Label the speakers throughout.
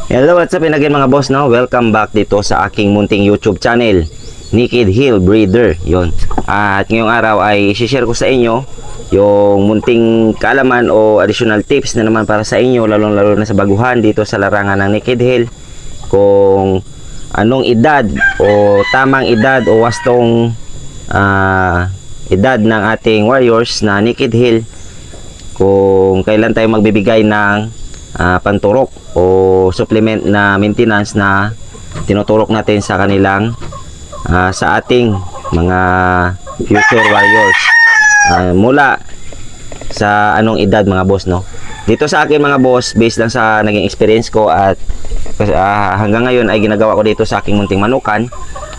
Speaker 1: Hello, what's up again mga boss, no? Welcome back dito sa aking munting YouTube channel, Naked Hill Breeder. Yon. At ngayong araw ay i-share ko sa inyo yung munting kaalaman o additional tips na naman para sa inyo, lalong-lalo na sa baguhan dito sa larangan ng Naked Hill. Kung anong edad o tamang edad o wastong edad ng ating warriors na Naked Hill, kung kailan tayo magbibigay ng panturok o supplement na maintenance na tinuturok natin sa kanilang sa ating mga future warriors mula sa anong edad mga boss, no? Dito sa akin mga boss, based lang sa naging experience ko at hanggang ngayon ay ginagawa ko dito sa aking munting manukan,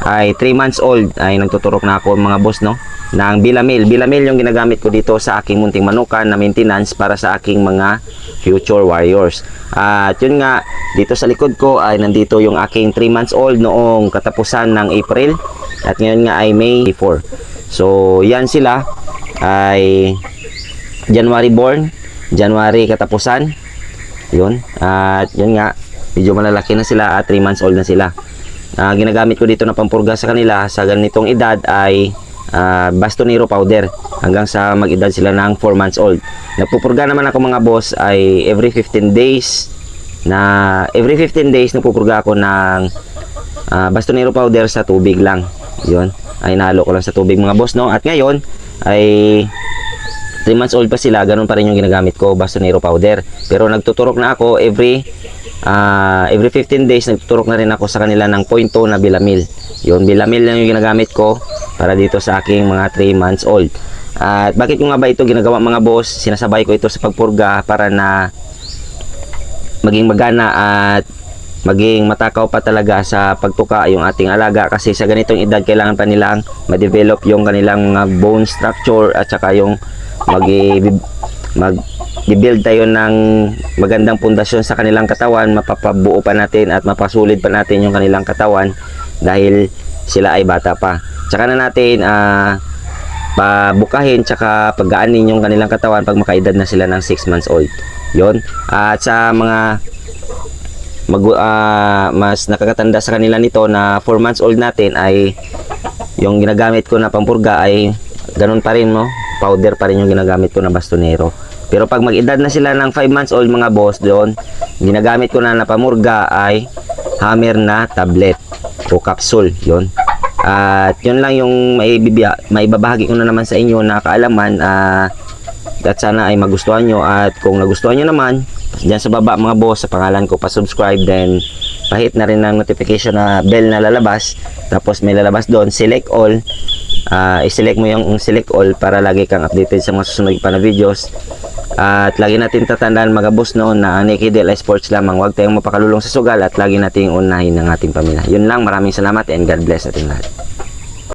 Speaker 1: ay 3 months old ay nagtuturok na ako mga boss, no, ng Bilamil. Bilamil yung ginagamit ko dito sa aking munting manukan na maintenance para sa aking mga future warriors. At yun nga, dito sa likod ko ay nandito yung aking 3 months old noong katapusan ng April at ngayon nga ay May 4. So yan sila ay January born, January katapusan. Yun. At yun nga, medyo malalaki na sila at 3 months old na sila. Ginagamit ko dito na pampurga sa kanila sa ganitong edad ay bastonero powder hanggang sa mag-edad sila ng 4 months old. Nagpupurga naman ako mga boss ay every 15 days nagpupurga ako ng bastonero powder sa tubig lang. Yun, ay nalo ko lang sa tubig mga boss, no? At ngayon ay 3 months old pa sila, ganun pa rin yung ginagamit ko, bastonero powder. Pero nagtuturok na ako every 15 days, nagtuturok na rin ako sa kanila ng 0.2 na Bilamil. Yun, Bilamil lang yung ginagamit ko para dito sa aking mga 3 months old. At bakit ko nga ba ito ginagawa mga boss? Sinasabay ko ito sa pagpurga para na maging magana at maging matakaw pa talaga sa pagtuka yung ating alaga, kasi sa ganitong edad kailangan pa nilang ma-develop yung kanilang mga bone structure at saka yung mag-build tayo ng magandang pundasyon sa kanilang katawan, mapapabuo pa natin at mapasulid pa natin yung kanilang katawan dahil sila ay bata pa. Tsaka na natin pabukahin tsaka paggaanin yung kanilang katawan pag makaedad na sila ng 6 months old. Yon. At sa mga mas nakakatanda sa kanila nito na 4 months old natin ay yung ginagamit ko na pampurga ay ganun pa rin, no? Powder pa rin yung ginagamit ko na bastonero. Pero pag mag-edad na sila ng 5 months old mga boss, doon ginagamit ko na pamurga ay hammer na tablet o capsule. Yon. At yun lang yung maibabahagi ko na naman sa inyo na kaalaman, at sana ay magustuhan nyo. At kung nagustuhan nyo naman, dyan sa baba mga boss, sa pangalan ko pa-subscribe, then pahit na rin ng notification na bell na lalabas, tapos may lalabas doon select all. I-select mo yung select all para lagi kang updated sa mga susunod pa na videos. At lagi natin tatandaan mga boss, no, na Naked Hill Sports lamang, huwag tayong mapakalulong sa sugal at lagi nating unahin ng ating pamilya. Yun lang, maraming salamat and God bless ating lahat.